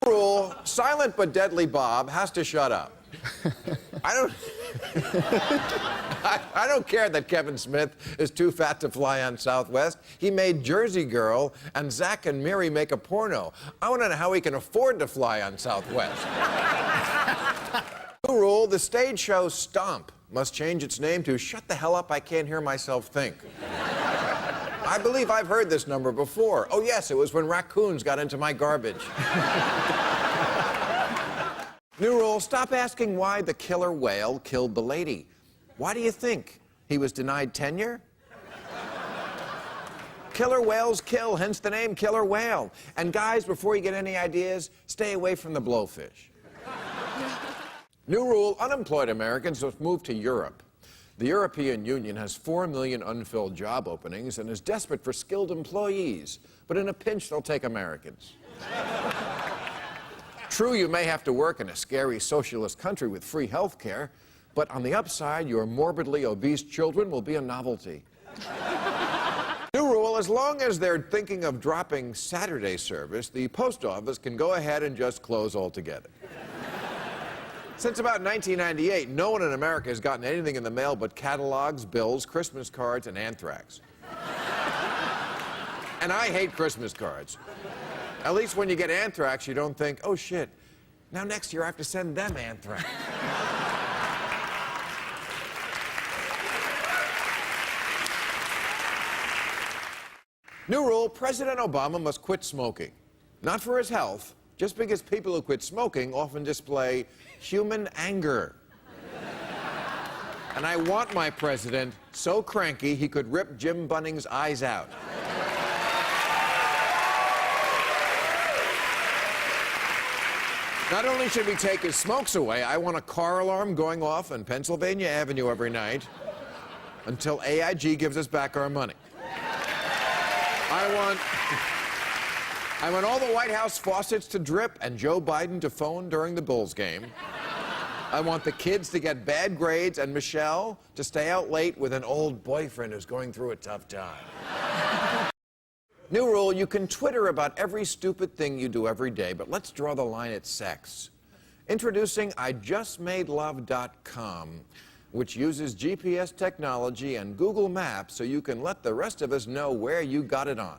Rule, silent but deadly Bob has to shut up. I don't care that Kevin Smith is too fat to fly on Southwest. He made Jersey Girl, and Zach and Miri make a porno. I want to know how he can afford to fly on Southwest. New rule, the stage show Stomp must change its name to Shut the Hell Up, I Can't Hear Myself Think. I believe I've heard this number before. Oh, yes, it was when raccoons got into my garbage. New rule, stop asking why the killer whale killed the lady. Why do you think? He was denied tenure? Killer whales kill, hence the name Killer Whale. And guys, before you get any ideas, stay away from the blowfish. New rule, unemployed Americans must move to Europe. The European Union has 4 million unfilled job openings and is desperate for skilled employees. But in a pinch, they'll take Americans. True, you may have to work in a scary socialist country with free health care, but on the upside, your morbidly obese children will be a novelty. New rule, as long as they're thinking of dropping Saturday service, the post office can go ahead and just close altogether. Since about 1998, no one in America has gotten anything in the mail but catalogs, bills, Christmas cards, and anthrax. And I hate Christmas cards. At least when you get anthrax, you don't think, oh, shit, now next year I have to send them anthrax. New rule, President Obama must quit smoking. Not for his health, just because people who quit smoking often display human anger. And I want my president so cranky he could rip Jim Bunning's eyes out. Not only should we take his smokes away, I want a car alarm going off on Pennsylvania Avenue every night until AIG gives us back our money. I want all the White House faucets to drip and Joe Biden to phone during the Bulls game. I want the kids to get bad grades and Michelle to stay out late with an old boyfriend who's going through a tough time. New rule, you can Twitter about every stupid thing you do every day, but let's draw the line at sex. Introducing IJustMadeLove.com, which uses GPS technology and Google Maps so you can let the rest of us know where you got it on.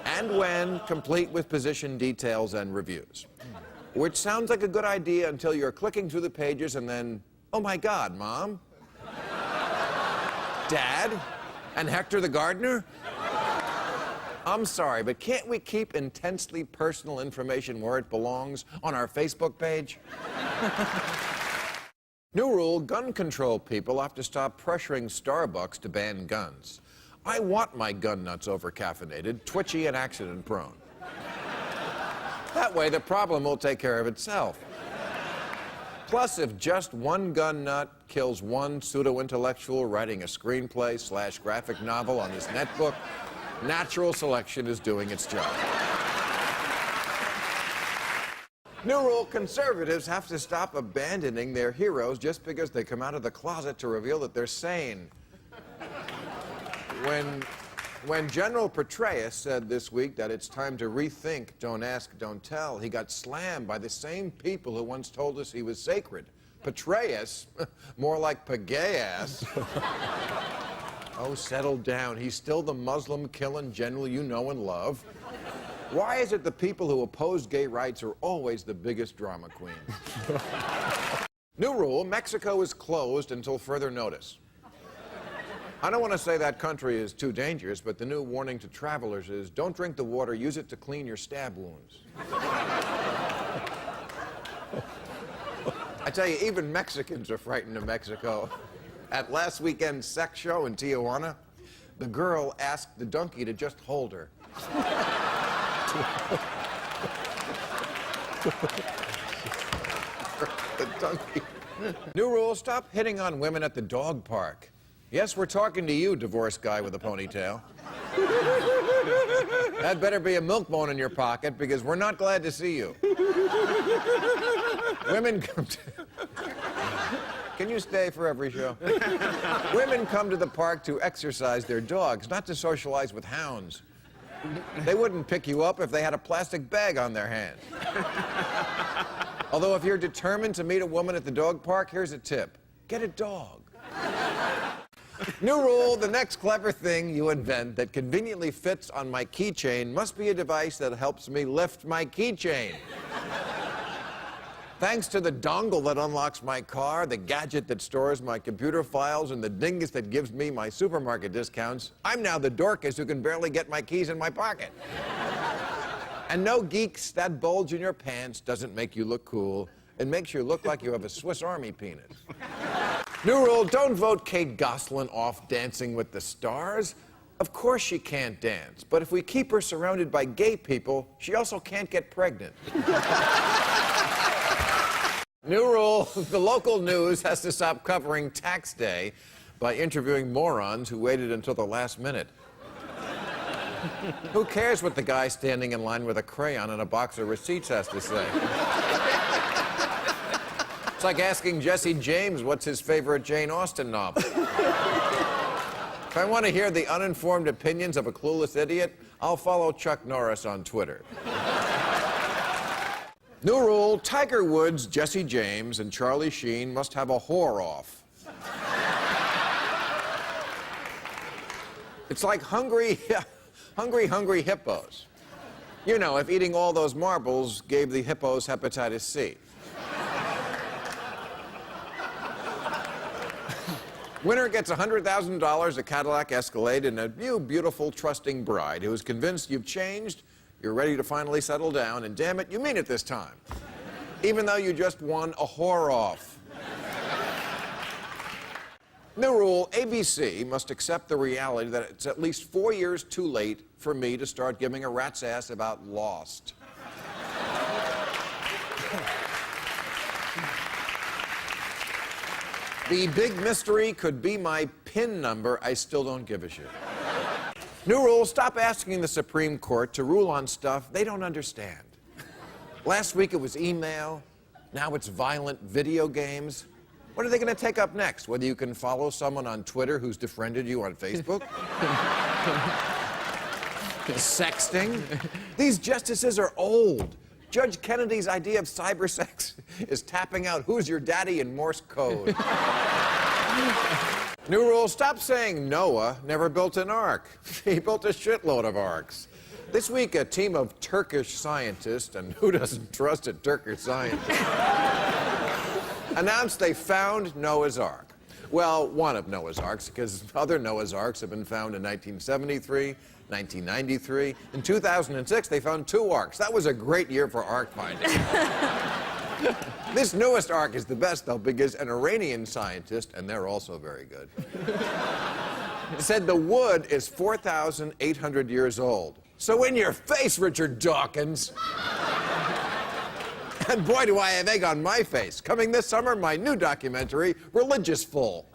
And when, complete with position details and reviews. Which sounds like a good idea until you're clicking through the pages and then, oh my God, Mom? Dad? And Hector the gardener? I'm sorry, but can't we keep intensely personal information where it belongs, on our Facebook page? New rule, gun control people have to stop pressuring Starbucks to ban guns. I want my gun nuts over-caffeinated, twitchy, and accident-prone. That way, the problem will take care of itself. Plus, if just one gun nut kills one pseudo-intellectual writing a screenplay/graphic novel on his netbook, natural selection is doing its job. New rule, conservatives have to stop abandoning their heroes just because they come out of the closet to reveal that they're sane. When General Petraeus said this week that it's time to rethink Don't Ask, Don't Tell, he got slammed by the same people who once told us he was sacred. Petraeus, more like Pagayas. Oh, settle down. He's still the Muslim-killing general you know and love. Why is it the people who oppose gay rights are always the biggest drama queens? New rule, Mexico is closed until further notice. I don't want to say that country is too dangerous, but the new warning to travelers is don't drink the water, use it to clean your stab wounds. I tell you, even Mexicans are frightened of Mexico. At last weekend's sex show in Tijuana, the girl asked the donkey to just hold her. The donkey. New rule, stop hitting on women at the dog park. Yes, we're talking to you, divorced guy with a ponytail. That better be a milk bone in your pocket, because we're not glad to see you. Women come to... Can you stay for every show? Women come to the park to exercise their dogs, not to socialize with hounds. They wouldn't pick you up if they had a plastic bag on their hand. Although if you're determined to meet a woman at the dog park, here's a tip. Get a dog. New rule, the next clever thing you invent that conveniently fits on my keychain must be a device that helps me lift my keychain. Thanks to the dongle that unlocks my car, the gadget that stores my computer files, and the dingus that gives me my supermarket discounts, I'm now the Dorcas who can barely get my keys in my pocket. And no, geeks, that bulge in your pants doesn't make you look cool. It makes you look like you have a Swiss Army penis. New rule, don't vote Kate Gosselin off Dancing with the Stars. Of course she can't dance, but if we keep her surrounded by gay people, she also can't get pregnant. New rule, the local news has to stop covering tax day by interviewing morons who waited until the last minute. Who cares what the guy standing in line with a crayon and a box of receipts has to say? It's like asking Jesse James what's his favorite Jane Austen novel. If I want to hear the uninformed opinions of a clueless idiot, I'll follow Chuck Norris on Twitter. New rule, Tiger Woods, Jesse James, and Charlie Sheen must have a whore-off. It's like hungry hippos. You know, if eating all those marbles gave the hippos hepatitis C. Winner gets $100,000, a Cadillac Escalade, and a new, beautiful, trusting bride who is convinced you've changed, you're ready to finally settle down, and damn it, you mean it this time. Even though you just won a whore-off. New rule, ABC must accept the reality that it's at least 4 years too late for me to start giving a rat's ass about Lost. The big mystery could be my PIN number. I still don't give a shit. New rule, stop asking the Supreme Court to rule on stuff they don't understand. Last week it was email. Now it's violent video games. What are they going to take up next? Whether you can follow someone on Twitter who's defriended you on Facebook? Sexting? These justices are old. Judge Kennedy's idea of cybersex is tapping out "Who's your daddy" in Morse code. New rule, stop saying Noah never built an ark. He built a shitload of arks. This week, a team of Turkish scientists, and who doesn't trust a Turkish scientist, announced they found Noah's Ark. Well, one of Noah's Arks, because other Noah's Arks have been found in 1973, 1993. In 2006, they found 2 arks. That was a great year for ark finding. This newest ark is the best, though, because an Iranian scientist, and they're also very good, said the wood is 4,800 years old. So in your face, Richard Dawkins. And boy, do I have egg on my face. Coming this summer, my new documentary, Religious Full.